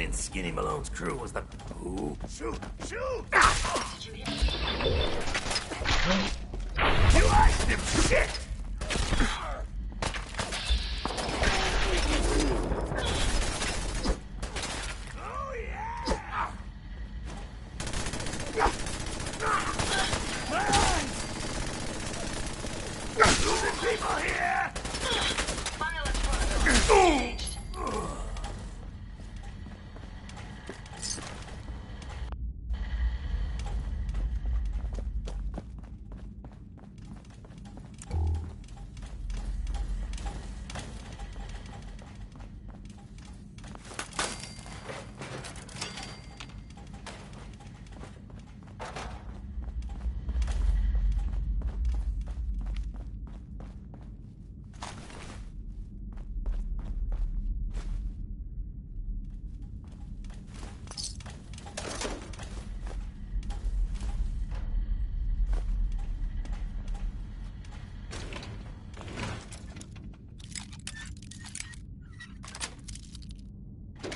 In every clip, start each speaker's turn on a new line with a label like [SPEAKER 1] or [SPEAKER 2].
[SPEAKER 1] in Skinny Malone's crew was the... Who? Shoot! Shoot! You iced him, shit! Oh, yeah! Losing people here!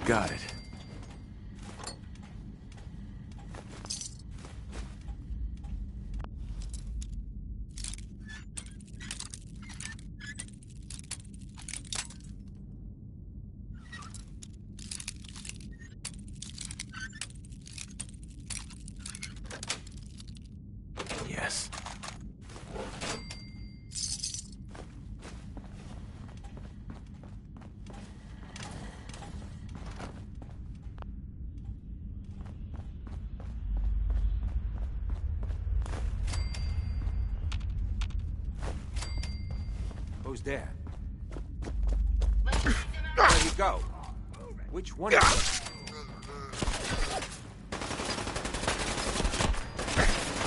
[SPEAKER 2] Got it. Yes.
[SPEAKER 3] Who's there? There you go. Which one is it?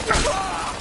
[SPEAKER 1] Come on!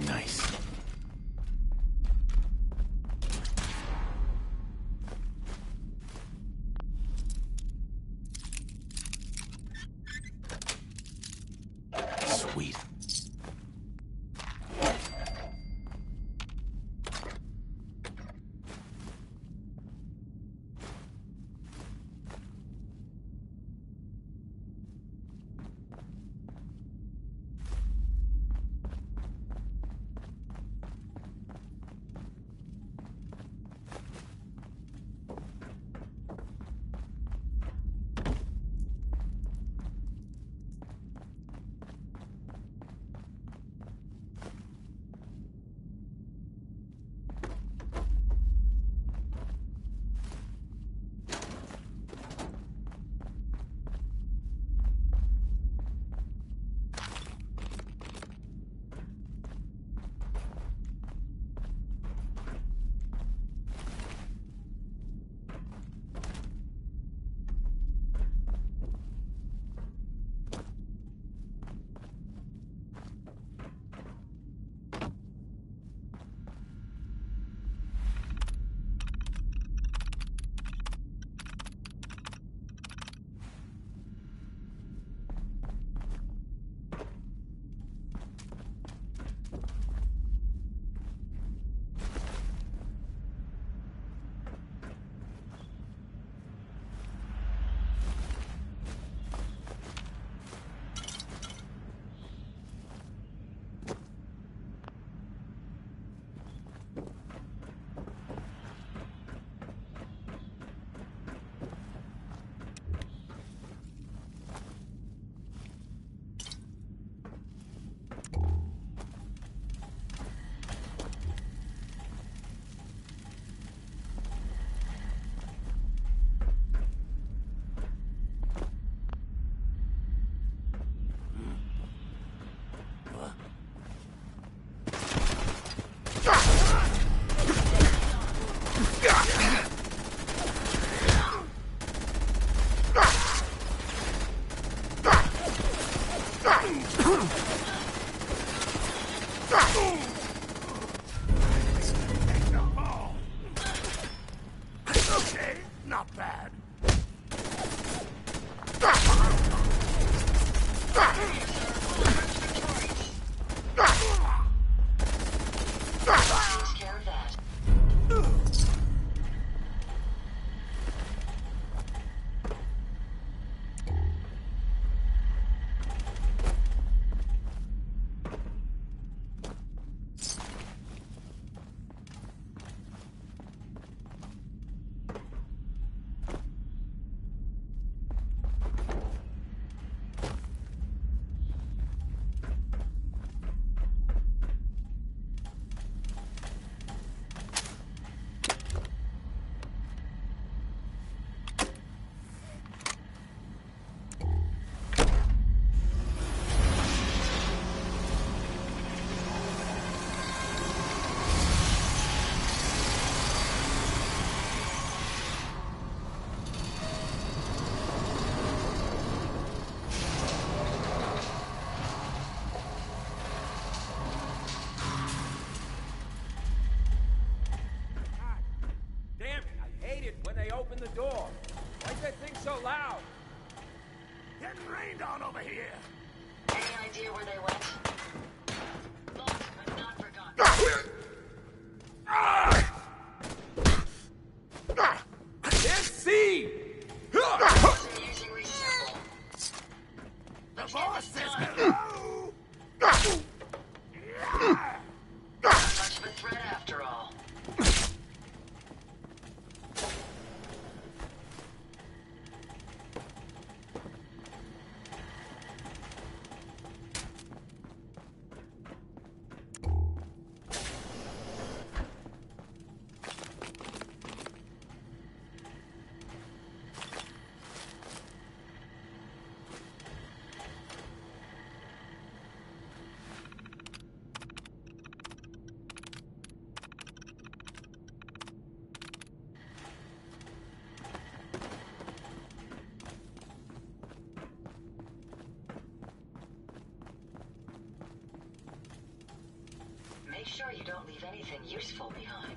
[SPEAKER 2] Nice.
[SPEAKER 1] not bad.
[SPEAKER 4] Takes care of that.
[SPEAKER 3] Damn it, I hate it when they open the door. Why's that thing so loud?
[SPEAKER 1] Getting rained on over here.
[SPEAKER 4] Any idea where they went? Lost but not forgotten.
[SPEAKER 3] Can't see!
[SPEAKER 4] Person using reasonable.
[SPEAKER 1] The boss says
[SPEAKER 4] done.
[SPEAKER 1] hello.
[SPEAKER 4] Not much of a threat after all. Make sure you don't leave anything useful behind.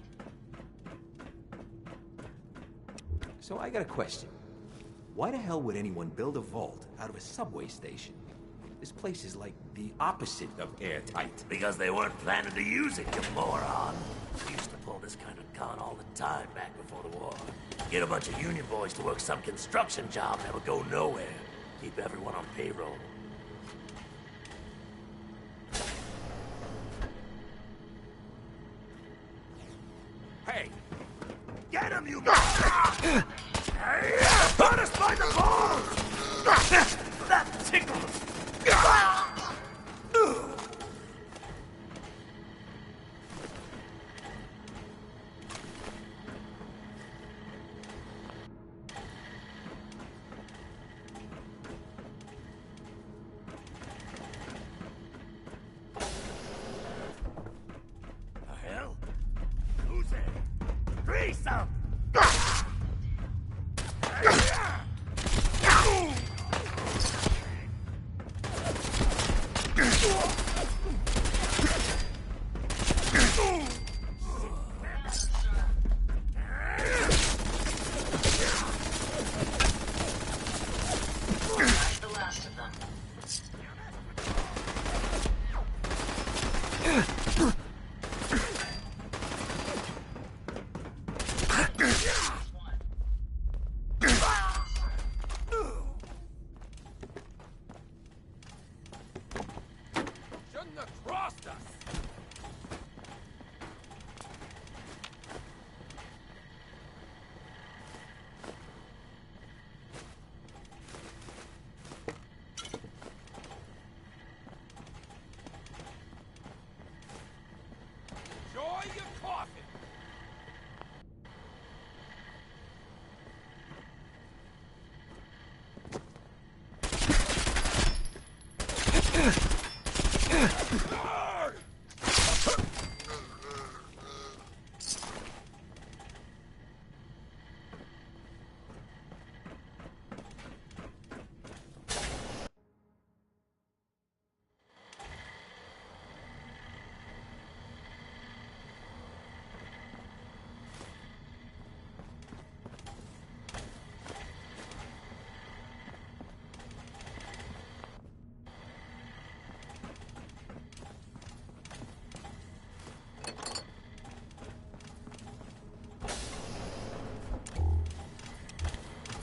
[SPEAKER 3] So I got a question. Why the hell would anyone build a vault out of a subway station? This place is like the opposite of airtight.
[SPEAKER 1] Because they weren't planning to use it, you moron. We used to pull this kind of con all the time back before the war. Get a bunch of union boys to work some construction job that would go nowhere. Keep everyone on payroll.
[SPEAKER 3] Hey,
[SPEAKER 1] Get him, you moron! Put us by the balls! That tickles! The hell? Who's there? Threesome!
[SPEAKER 4] That's the last of them.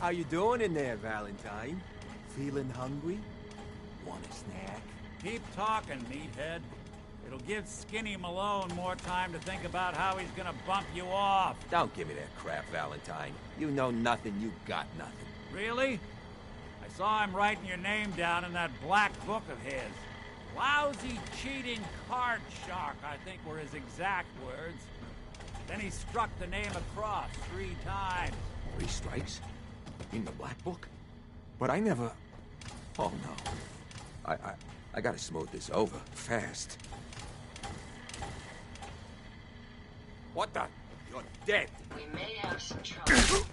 [SPEAKER 3] How you doing in there, Valentine? Feeling hungry? Want a snack?
[SPEAKER 5] Keep talking, meathead. It'll give Skinny Malone more time to think about how he's gonna bump you off.
[SPEAKER 3] Don't give me that crap, Valentine. You know nothing, you got nothing.
[SPEAKER 5] Really? I saw him writing your name down in that black book of his. Lousy, cheating card shark, I think were his exact words. Then he struck the name across 3 times.
[SPEAKER 3] 3 strikes? In the black book? But I never... Oh, no. I gotta smooth this over, fast. What the? You're dead!
[SPEAKER 4] We may have some trouble.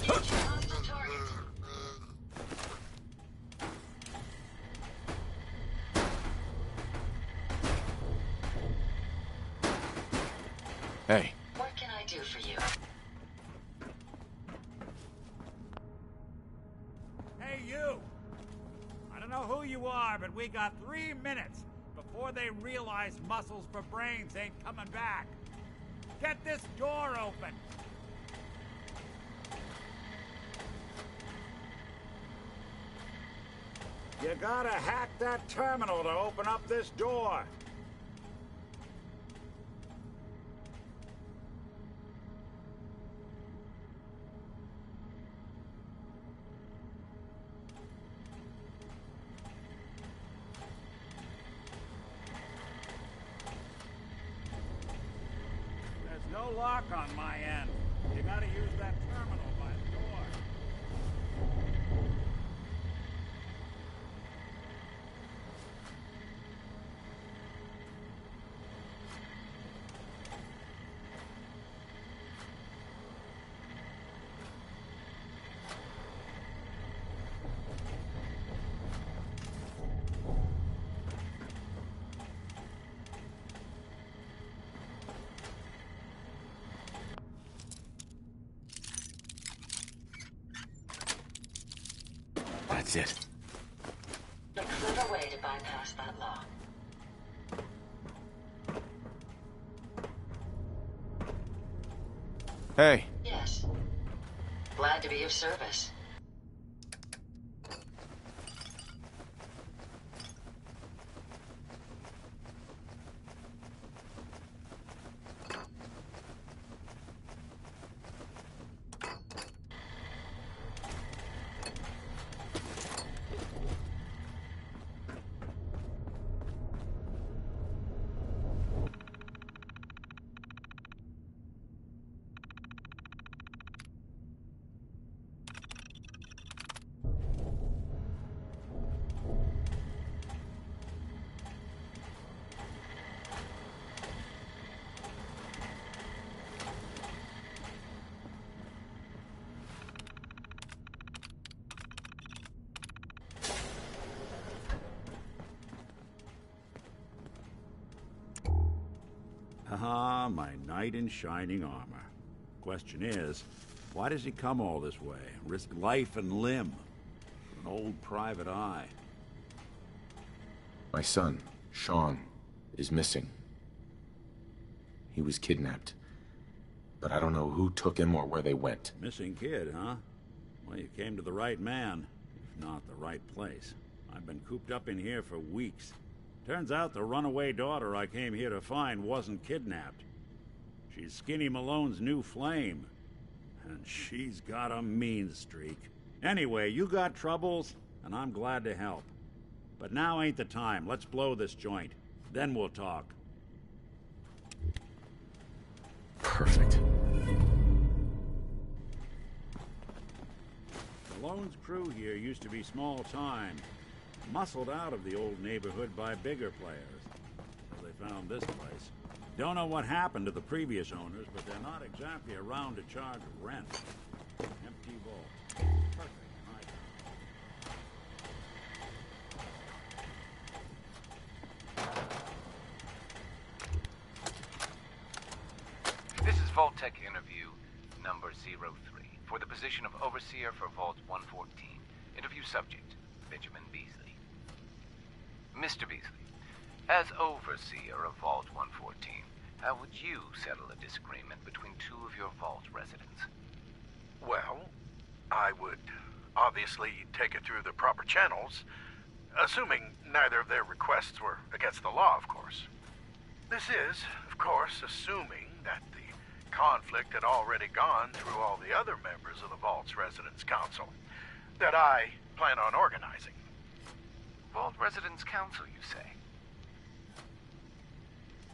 [SPEAKER 4] Hostile target.
[SPEAKER 2] Hey,
[SPEAKER 4] What can I do for you?
[SPEAKER 5] Hey, you! I don't know who you are, but we got 3 minutes before they realize muscles for brains ain't coming back. Get this door open! You gotta hack that terminal to open up this door. There's no lock on my end. You gotta use that terminal by the door.
[SPEAKER 2] that's it.
[SPEAKER 4] A clever way to bypass that law.
[SPEAKER 2] Hey,
[SPEAKER 4] Yes. Glad to be of service.
[SPEAKER 5] Ah, my knight in shining armor. Question is, why does he come all this way? Risk life and limb for an old private eye.
[SPEAKER 2] my son, Sean, is missing. He was kidnapped. But I don't know who took him or where they went.
[SPEAKER 5] Missing kid, huh? Well, you came to the right man, if not the right place. I've been cooped up in here for weeks. Turns out the runaway daughter I came here to find wasn't kidnapped. She's Skinny Malone's new flame. And she's got a mean streak. Anyway, you got troubles, and I'm glad to help. But now ain't the time. Let's blow this joint. Then we'll talk.
[SPEAKER 2] Perfect.
[SPEAKER 5] Malone's crew here used to be small time. Muscled out of the old neighborhood by bigger players. So they found this place. Don't know what happened to the previous owners, but they're not exactly around to charge rent. Empty vault. Perfect.
[SPEAKER 6] This is Vault-Tec interview number 03. for the position of Overseer for Vault 114. Interview subject, Benjamin Beasley. Mr. Beasley, as Overseer of Vault 114, how would you settle a disagreement between two of your Vault residents?
[SPEAKER 7] Well, I would obviously take it through the proper channels, assuming neither of their requests were against the law, of course. This is, of course, assuming that the conflict had already gone through all the other members of the Vault's Residence Council that I plan on organizing.
[SPEAKER 6] Vault Residence Council, you say?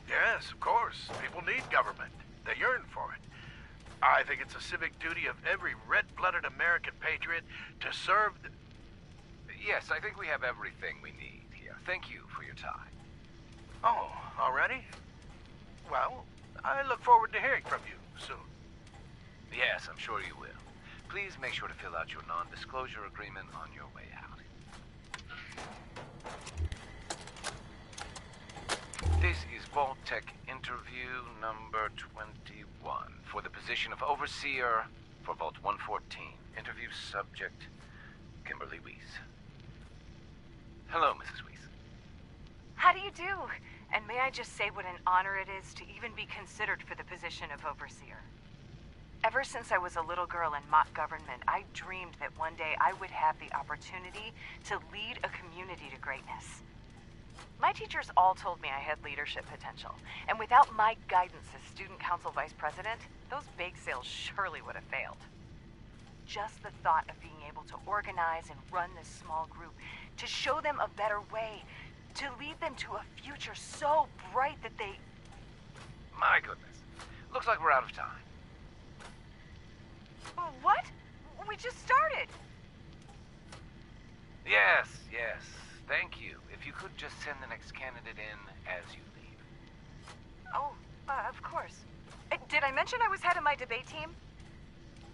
[SPEAKER 7] Yes, of course. People need government. They yearn for it. I think it's a civic duty of every red-blooded American patriot to serve the...
[SPEAKER 6] Yes, I think we have everything we need here. Thank you for your time.
[SPEAKER 7] Oh, already? Well, I look forward to hearing from you soon.
[SPEAKER 6] Yes, I'm sure you will. Please make sure to fill out your non-disclosure agreement on your way out. This is Vault Tech interview number 21 for the position of Overseer for Vault 114. Interview subject, Kimberly Weiss. Hello, Mrs. Weiss.
[SPEAKER 8] How do you do? And may I just say what an honor it is to even be considered for the position of Overseer. Ever since I was a little girl in mock government, I dreamed that one day I would have the opportunity to lead a community to greatness. My teachers all told me I had leadership potential, and without my guidance as student council vice president, those bake sales surely would have failed. Just the thought of being able to organize and run this small group, to show them a better way, to lead them to a future so bright that they...
[SPEAKER 6] My goodness. Looks like we're out of time.
[SPEAKER 8] What? We just started.
[SPEAKER 6] Yes. Thank you. If you could just send the next candidate in as you leave.
[SPEAKER 8] Oh, of course. Did I mention I was head of my debate team?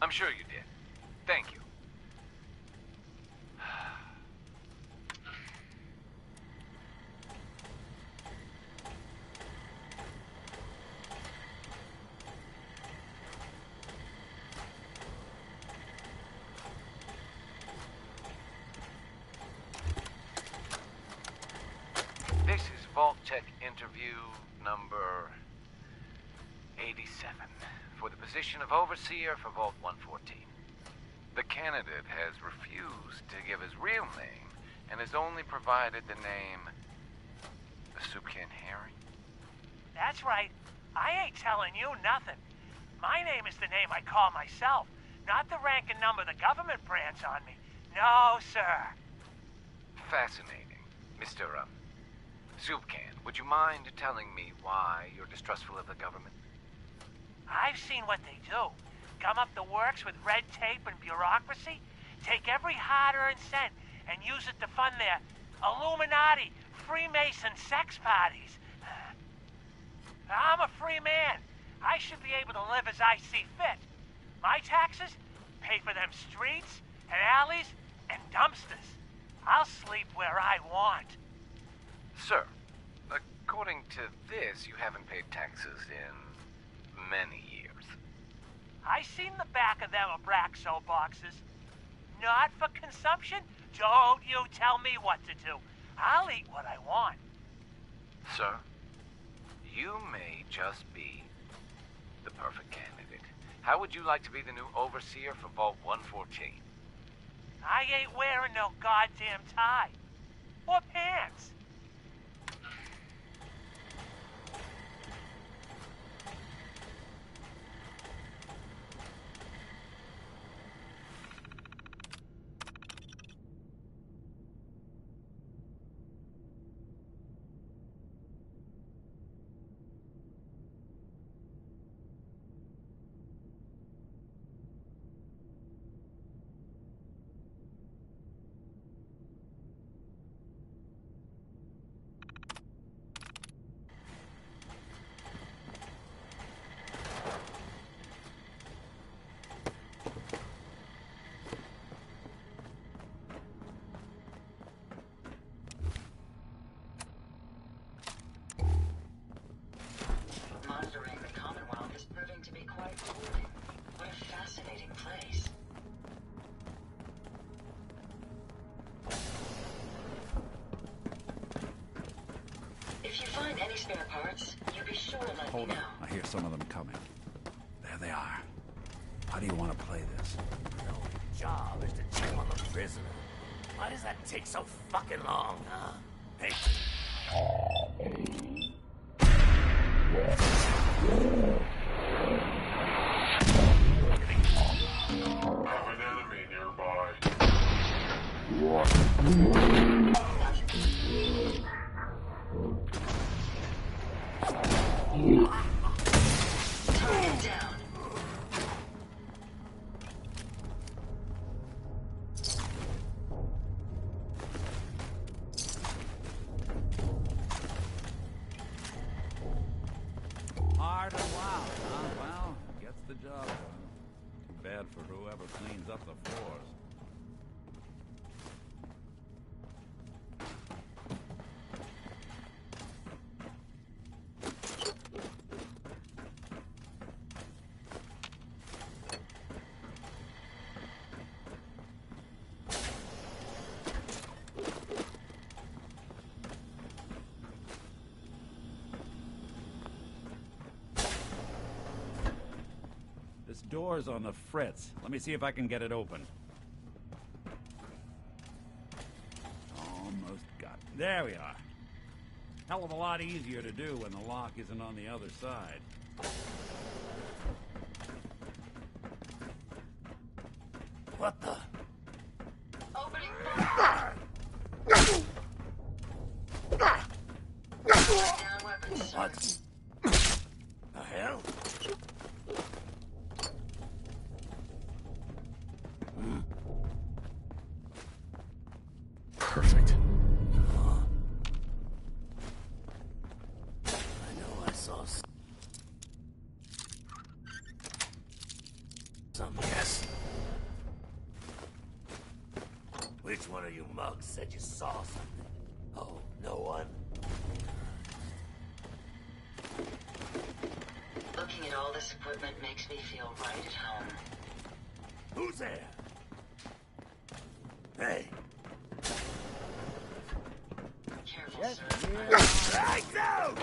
[SPEAKER 6] I'm sure you did. Thank you. This is Vault Tech interview number 87 for the position of Overseer for Vault 114. The candidate has refused to give his real name and has only provided the name the Soup Can Harry.
[SPEAKER 9] That's right. I ain't telling you nothing. My name is the name I call myself, not the rank and number the government brands on me. No, sir.
[SPEAKER 6] Fascinating. Mr. Soup Can, would you mind telling me why you're distrustful of the government?
[SPEAKER 9] I've seen what they do. Come up the works with red tape and bureaucracy, take every hard-earned cent and use it to fund their Illuminati, Freemason sex parties. I'm a free man. I should be able to live as I see fit. My taxes pay for them streets and alleys and dumpsters. I'll sleep where I want.
[SPEAKER 6] Sir, according to this, you haven't paid taxes in many years.
[SPEAKER 9] I seen the back of them Abraxo boxes. Not for consumption? Don't you tell me what to do. I'll eat what I want.
[SPEAKER 6] Sir, you may just be the perfect candidate. How would you like to be the new Overseer for Vault 114?
[SPEAKER 9] I ain't wearing no goddamn tie. Or pants.
[SPEAKER 4] fascinating place. If you find any spare parts, you be sure to let me
[SPEAKER 5] Hold
[SPEAKER 4] know.
[SPEAKER 5] on. I hear some of them coming. There they are. How do you want to play this?
[SPEAKER 1] The only job is to check on the prisoner. Why does that take so fucking long, huh? Hey.
[SPEAKER 10] Have an enemy nearby.
[SPEAKER 4] Target down.
[SPEAKER 5] Hard and loud, huh? Well, gets the job done. Too bad for whoever cleans up the floors. This door's on the fritz. Let me see if I can get it open. Almost got it. There we are. Hell of a lot easier to do when the lock isn't on the other side.
[SPEAKER 1] What the?
[SPEAKER 4] Opening fire. Down weapons, sir.
[SPEAKER 1] What? The hell?
[SPEAKER 2] Perfect.
[SPEAKER 1] I know I saw some. Yes. Which one of you mugs said you saw something? Oh, no one?
[SPEAKER 4] Looking at all this equipment makes me feel right at home.
[SPEAKER 1] Who's there? Hey.
[SPEAKER 4] Careful, sir.
[SPEAKER 1] Lights out!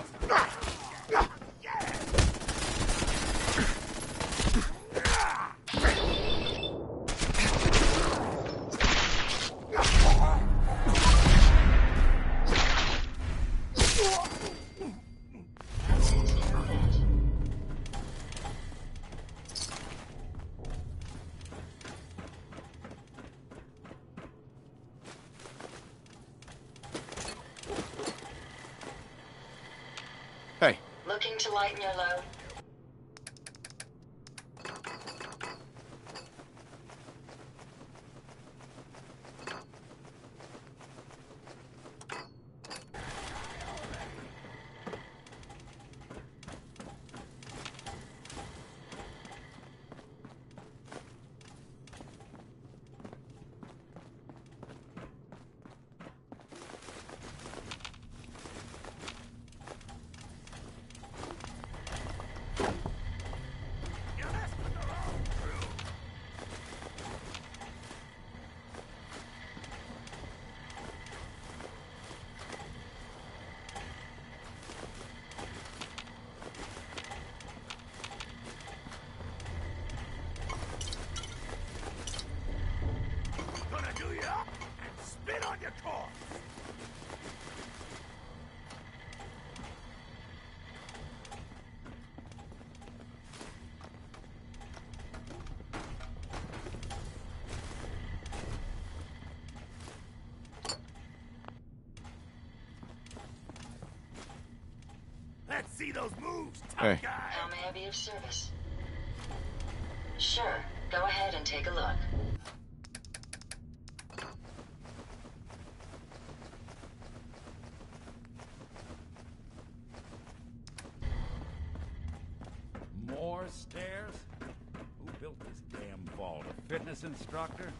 [SPEAKER 2] Hey,
[SPEAKER 4] Looking to lighten your load? Gonna do you up and spit on your corpse. Let's see those moves, tough
[SPEAKER 2] Hey.
[SPEAKER 1] guy.
[SPEAKER 4] How may I be of service? Sure. Go ahead and take a look.
[SPEAKER 5] More stairs? Who built this damn vault? A fitness instructor?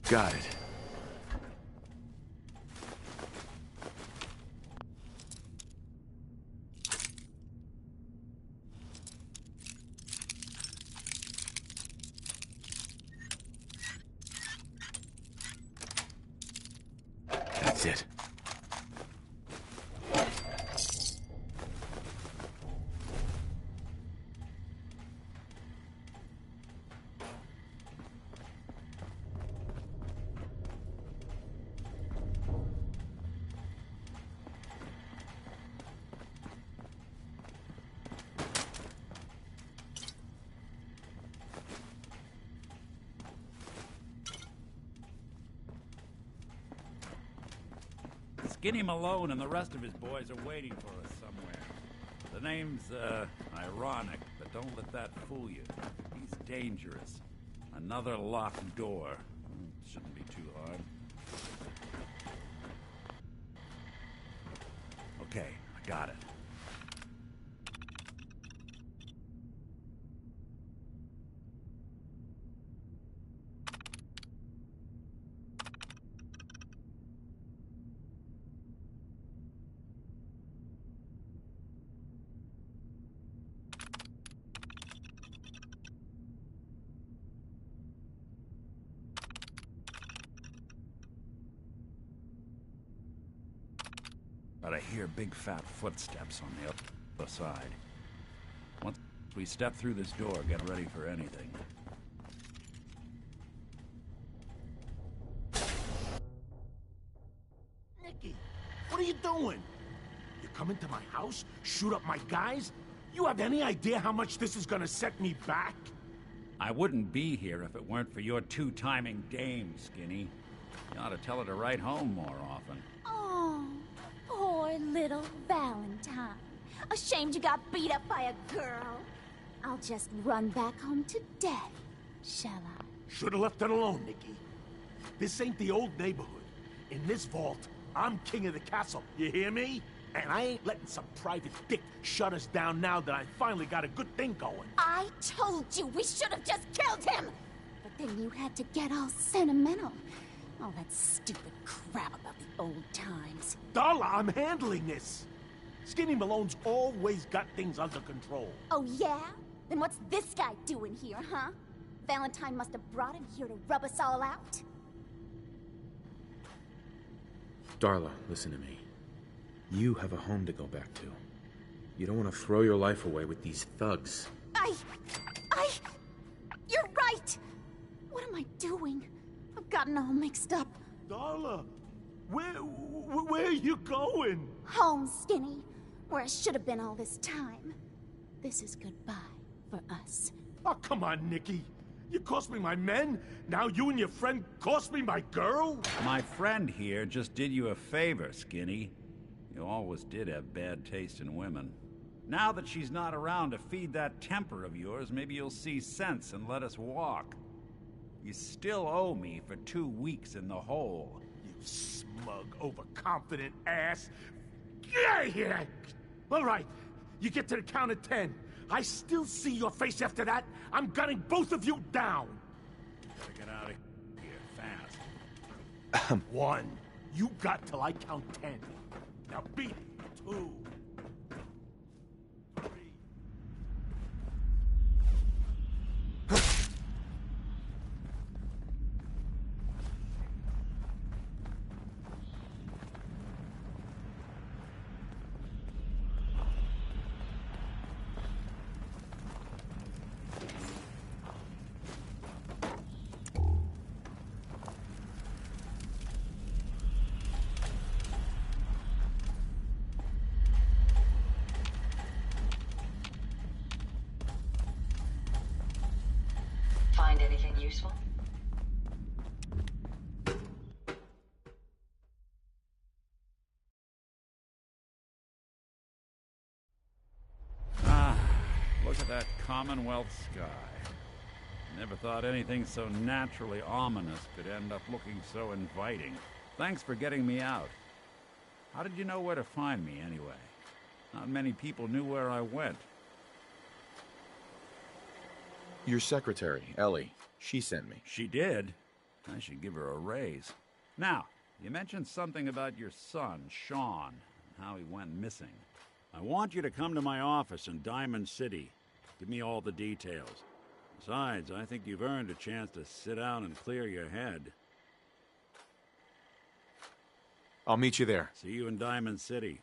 [SPEAKER 2] Got it. That's it.
[SPEAKER 5] Skinny Malone and the rest of his boys are waiting for us somewhere. The name's, ironic, but don't let that fool you. He's dangerous. Another locked door. Shouldn't be too hard. Okay, I got it. But I hear big fat footsteps on the other side. Once we step through this door, get ready for anything.
[SPEAKER 11] Nicky, what are you doing? You come into my house, shoot up my guys? You have any idea how much this is gonna set me back?
[SPEAKER 5] I wouldn't be here if it weren't for your two-timing dame, Skinny. You ought to tell her to write home more often.
[SPEAKER 12] Oh, poor little Valentine. Ashamed you got beat up by a girl. I'll just run back home to Daddy, shall I?
[SPEAKER 11] Should've left it alone, Nicky. This ain't the old neighborhood. In this vault, I'm king of the castle, you hear me? And I ain't letting some private dick shut us down now that I finally got a good thing going.
[SPEAKER 12] I told you we should have just killed him! But then you had to get all sentimental. All that stupid crap about the old times.
[SPEAKER 11] Darla, I'm handling this. Skinny Malone's always got things under control.
[SPEAKER 12] Oh, yeah? Then what's this guy doing here, huh? Valentine must have brought him here to rub us all out.
[SPEAKER 2] Darla, listen to me. You have a home to go back to. You don't want to throw your life away with these thugs.
[SPEAKER 12] You're right! What am I doing? I've gotten all mixed up.
[SPEAKER 11] Darla, where are you going?
[SPEAKER 12] Home, Skinny. Where I should have been all this time. This is goodbye for us.
[SPEAKER 11] Oh, come on, Nicky. You cost me my men, now you and your friend cost me my girl?
[SPEAKER 5] My friend here just did you a favor, Skinny. You always did have bad taste in women. Now that she's not around to feed that temper of yours, maybe you'll see sense and let us walk. You still owe me for 2 weeks in the hole.
[SPEAKER 11] You smug, overconfident ass. Get out of here! All right, you get to the count of 10. I still see your face after that. I'm gunning both of you down.
[SPEAKER 5] Gotta get out of here fast.
[SPEAKER 11] 1. You got till I count 10. Now beat it. 2. 3.
[SPEAKER 4] Find anything useful?
[SPEAKER 5] Look at that Commonwealth sky. Never thought anything so naturally ominous could end up looking so inviting. Thanks for getting me out. How did you know where to find me, anyway? Not many people knew where I went.
[SPEAKER 2] Your secretary, Ellie, she sent me.
[SPEAKER 5] She did? I should give her a raise. Now, you mentioned something about your son, Sean, and how he went missing. I want you to come to my office in Diamond City. Give me all the details. Besides, I think you've earned a chance to sit down and clear your head.
[SPEAKER 2] I'll meet you there.
[SPEAKER 5] See you in Diamond City.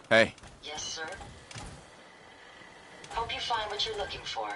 [SPEAKER 2] Hey.
[SPEAKER 4] Yes, sir? Hope you find what you're looking for.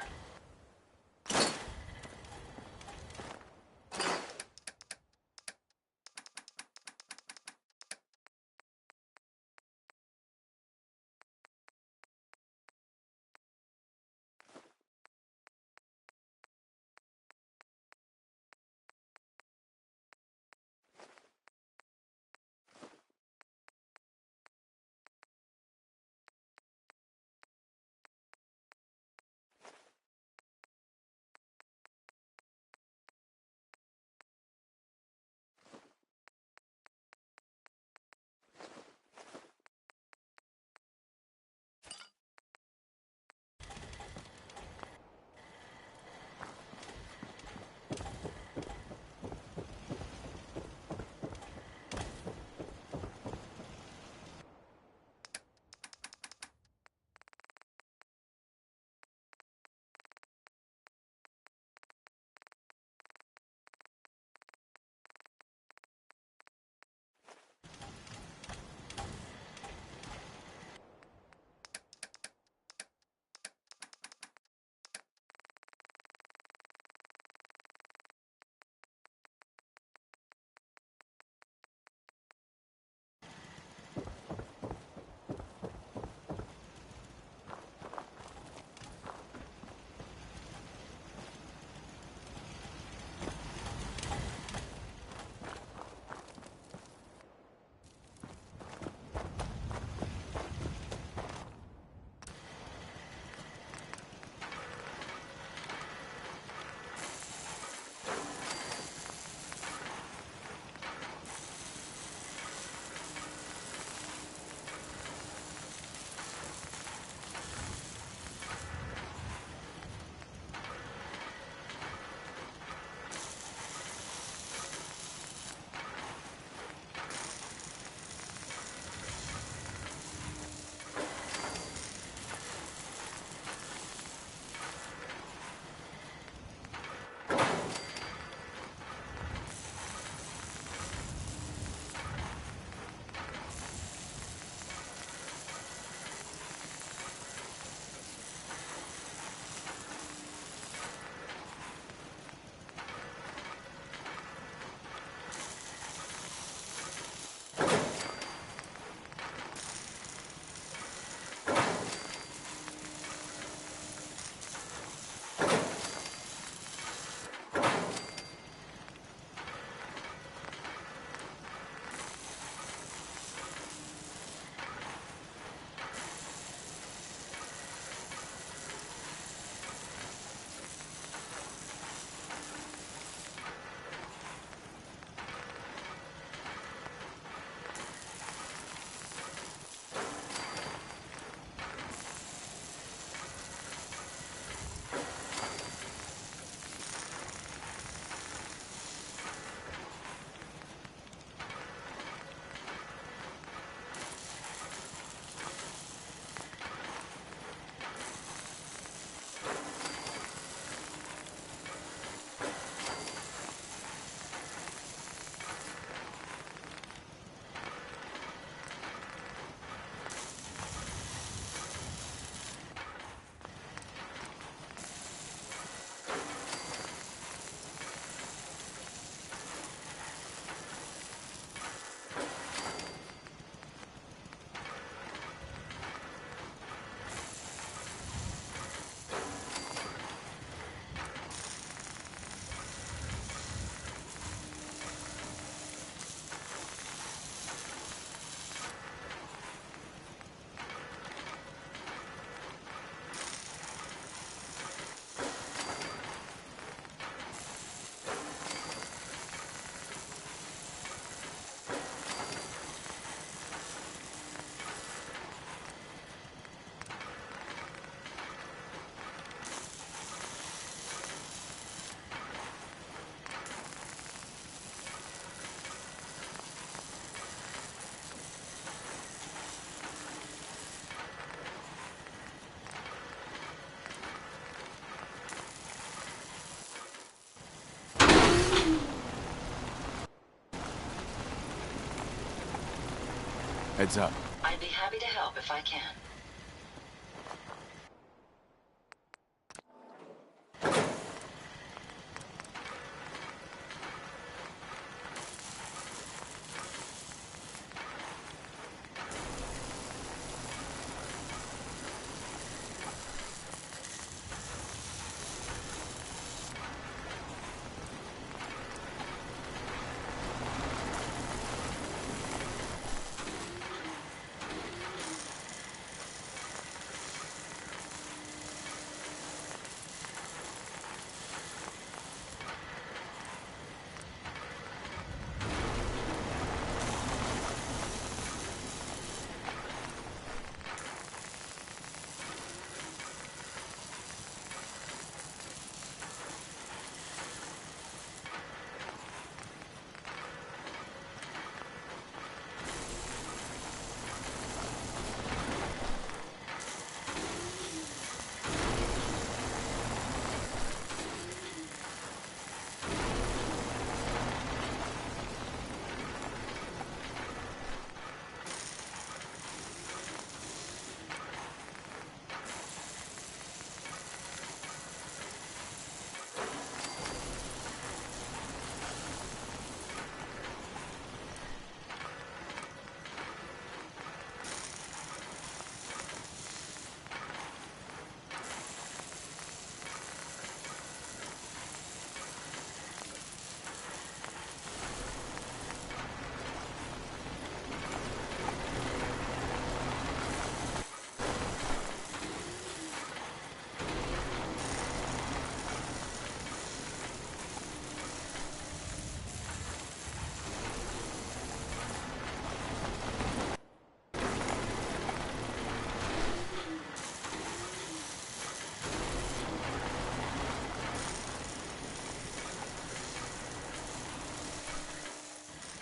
[SPEAKER 2] Heads up.
[SPEAKER 4] I'd be happy to help if I can.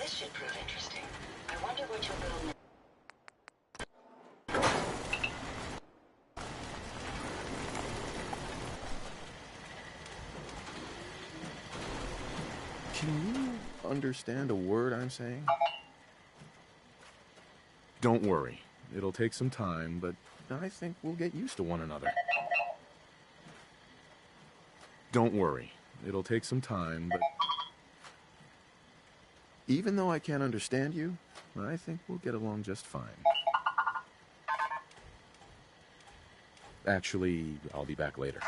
[SPEAKER 4] This should prove interesting. I wonder what you'll build next.
[SPEAKER 2] Can you understand a word I'm saying? Don't worry. It'll take some time, but I think we'll get used to one another. Don't worry. It'll take some time, but even though I can't understand you, I think we'll get along just fine. Actually, I'll be back later.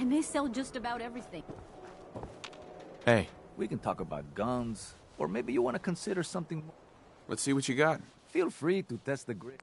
[SPEAKER 12] and they sell just about everything.
[SPEAKER 2] Hey,
[SPEAKER 13] We can talk about guns, or maybe you want to consider something.
[SPEAKER 2] let's see what you got.
[SPEAKER 13] Feel free to test the grip.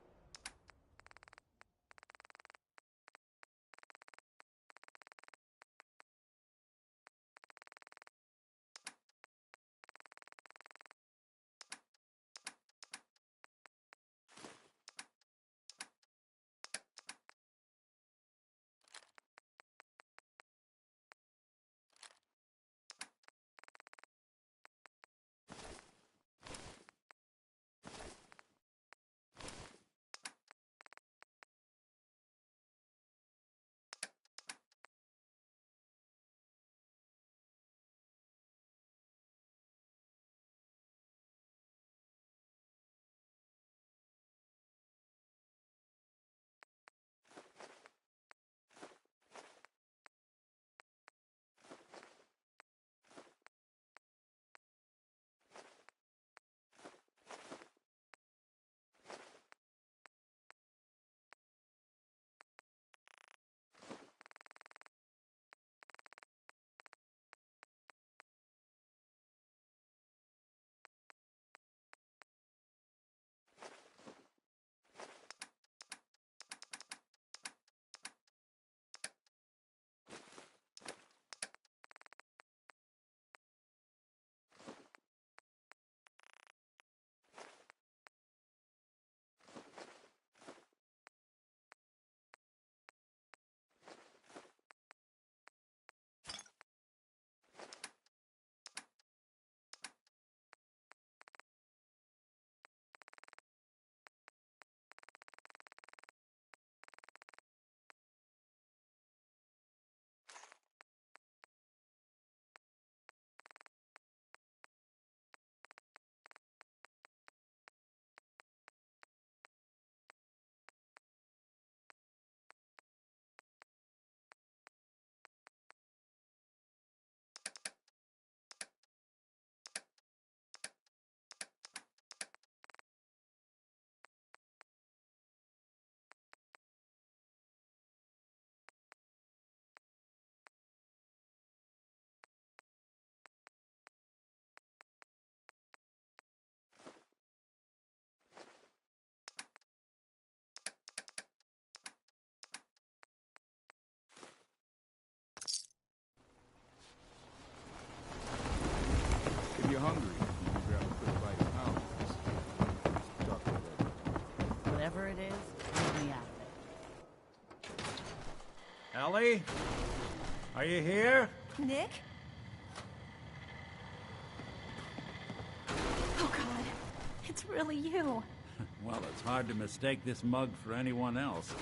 [SPEAKER 14] If you're hungry, you can grab a quick bite of pound. Talk to you later.
[SPEAKER 15] Whatever it is, get me out of it.
[SPEAKER 5] Ellie? Are you here?
[SPEAKER 8] Nick? Oh, God. It's really you.
[SPEAKER 5] Well, it's hard to mistake this mug for anyone else.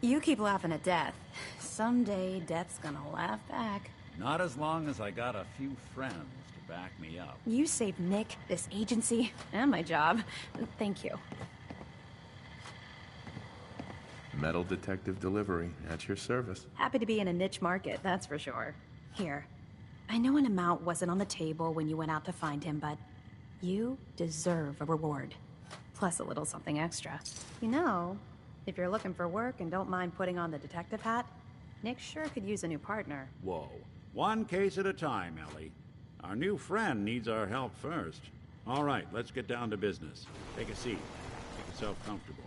[SPEAKER 15] You keep laughing at death. Someday, death's gonna laugh back.
[SPEAKER 5] Not as long as I got a few friends to back me up.
[SPEAKER 15] You saved Nick, this agency, and my job. Thank you.
[SPEAKER 2] Metal detective delivery at your service.
[SPEAKER 15] Happy to be in a niche market, that's for sure. Here. I know an amount wasn't on the table when you went out to find him, but you deserve a reward. Plus a little something extra. You know, if you're looking for work and don't mind putting on the detective hat, Nick sure could use a new partner.
[SPEAKER 5] Whoa. One case at a time, Ellie. Our new friend needs our help first. All right, let's get down to business. Take a seat. Make yourself comfortable.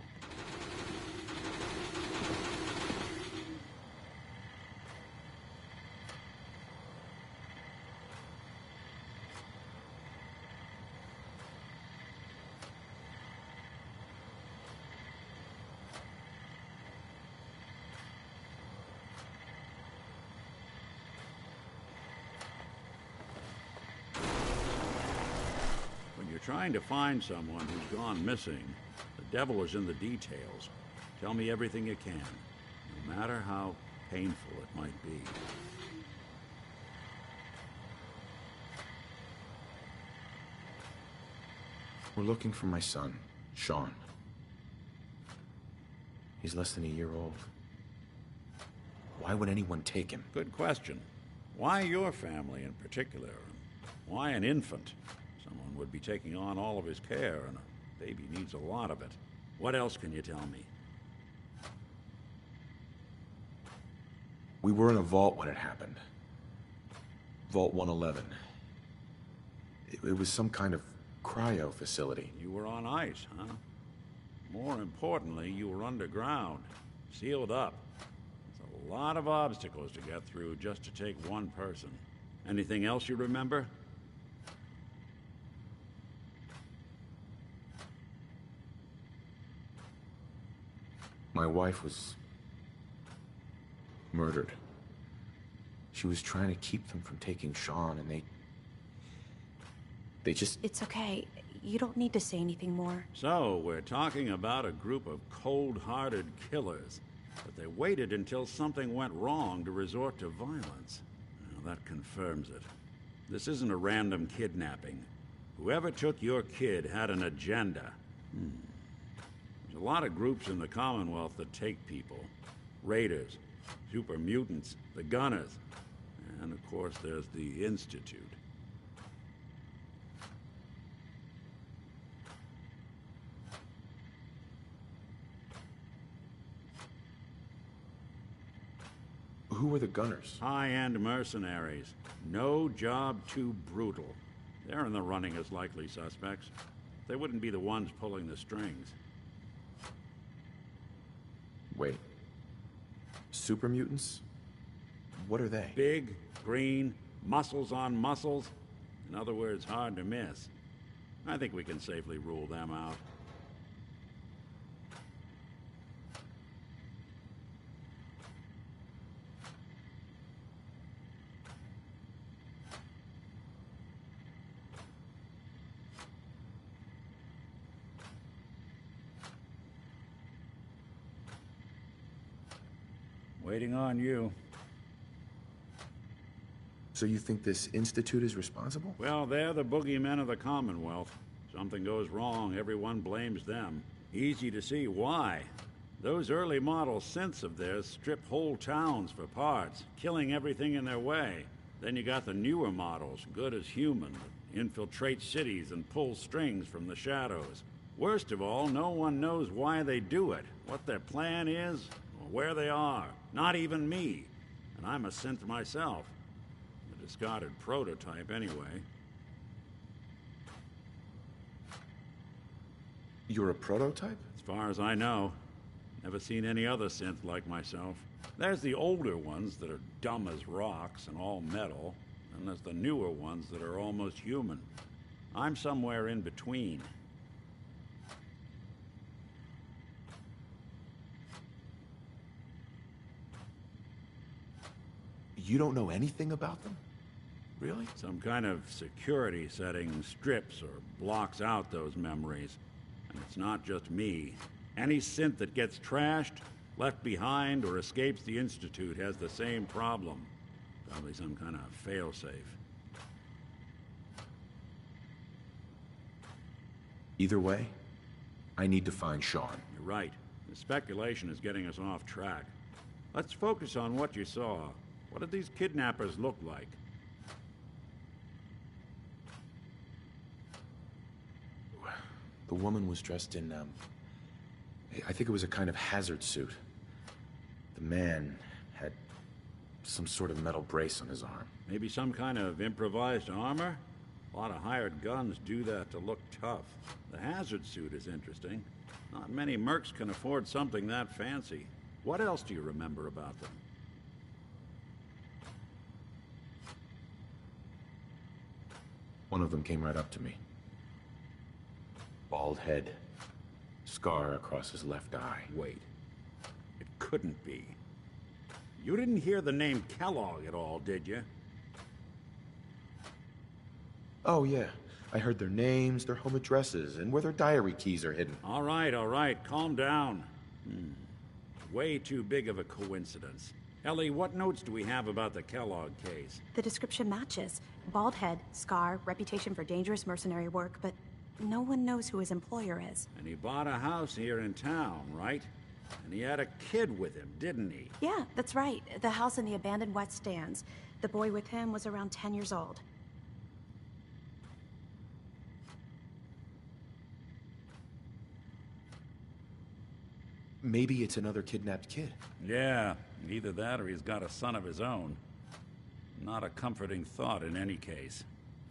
[SPEAKER 5] Trying to find someone who's gone missing. The devil is in the details. Tell me everything you can, no matter how painful it might be.
[SPEAKER 2] We're looking for my son, Sean. He's less than a year old. Why would anyone take him?
[SPEAKER 5] Good question. Why your family in particular? Why an infant? Someone would be taking on all of his care, and a baby needs a lot of it. What else can you tell me?
[SPEAKER 2] We were in a vault when it happened. Vault 111. It was some kind of cryo facility.
[SPEAKER 5] You were on ice, huh? More importantly, you were underground, sealed up. It's a lot of obstacles to get through just to take one person. Anything else you remember?
[SPEAKER 2] My wife was murdered. She was trying to keep them from taking Sean, and they just...
[SPEAKER 15] It's okay. You don't need to say anything more.
[SPEAKER 5] So, we're talking about a group of cold-hearted killers. But they waited until something went wrong to resort to violence. Now, that confirms it. This isn't a random kidnapping. Whoever took your kid had an agenda. There's a lot of groups in the Commonwealth that take people. Raiders, super mutants, the Gunners, and of course there's the Institute.
[SPEAKER 2] Who were the Gunners?
[SPEAKER 5] High-end mercenaries. No job too brutal. They're in the running as likely suspects. They wouldn't be the ones pulling the strings.
[SPEAKER 2] Wait. Super mutants? What are they?
[SPEAKER 5] Big, green, muscles on muscles. In other words, hard to miss. I think we can safely rule them out. Waiting on you.
[SPEAKER 2] So you think this Institute is responsible?
[SPEAKER 5] Well, they're the boogeymen of the Commonwealth. Something goes wrong, everyone blames them. Easy to see why. Those early model synths of theirs strip whole towns for parts, killing everything in their way. Then you got the newer models, good as human, that infiltrate cities and pull strings from the shadows. Worst of all, no one knows why they do it, what their plan is, or where they are. Not even me. And I'm a synth myself. A discarded prototype, anyway.
[SPEAKER 2] You're a prototype?
[SPEAKER 5] As far as I know. Never seen any other synth like myself. There's the older ones that are dumb as rocks and all metal. And there's the newer ones that are almost human. I'm somewhere in between.
[SPEAKER 2] You don't know anything about them? Really?
[SPEAKER 5] Some kind of security setting strips or blocks out those memories. And it's not just me. Any synth that gets trashed, left behind, or escapes the Institute has the same problem. Probably some kind of failsafe.
[SPEAKER 2] Either way, I need to find Sean.
[SPEAKER 5] You're right. The speculation is getting us off track. Let's focus on what you saw. What did these kidnappers look like?
[SPEAKER 2] The woman was dressed in, I think it was a kind of hazard suit. The man had some sort of metal brace on his arm.
[SPEAKER 5] Maybe some kind of improvised armor? A lot of hired guns do that to look tough. The hazard suit is interesting. Not many mercs can afford something that fancy. What else do you remember about them?
[SPEAKER 2] One of them came right up to me. Bald head. Scar across his left eye.
[SPEAKER 5] Wait. It couldn't be. You didn't hear the name Kellogg at all, did you?
[SPEAKER 2] Oh, yeah. I heard their names, their home addresses, and where their diary keys are hidden.
[SPEAKER 5] All right. Calm down. Way too big of a coincidence. Ellie, what notes do we have about the Kellogg case?
[SPEAKER 15] The description matches. Bald head, scar, reputation for dangerous mercenary work, but no one knows who his employer is.
[SPEAKER 5] And he bought a house here in town, right? And he had a kid with him, didn't he?
[SPEAKER 15] Yeah, that's right. The house in the abandoned West Stands. The boy with him was around 10 years old.
[SPEAKER 2] Maybe it's another kidnapped kid.
[SPEAKER 5] Yeah, either that or he's got a son of his own. Not a comforting thought in any case.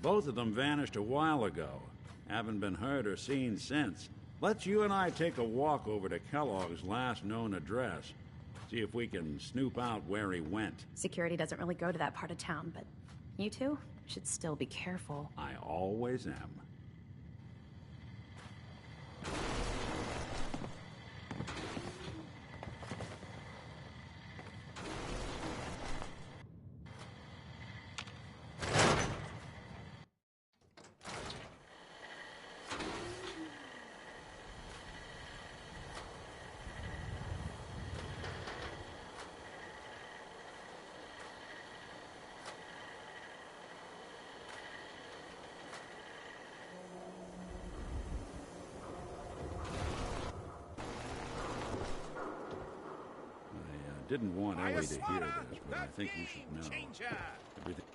[SPEAKER 5] Both of them vanished a while ago. Haven't been heard or seen since. Let's you and I take a walk over to Kellogg's last known address. See if we can snoop out where he went.
[SPEAKER 15] Security doesn't really go to that part of town, but you two should still be careful.
[SPEAKER 5] I always am. Didn't want Ellie to hear this, but I think you should know. Everything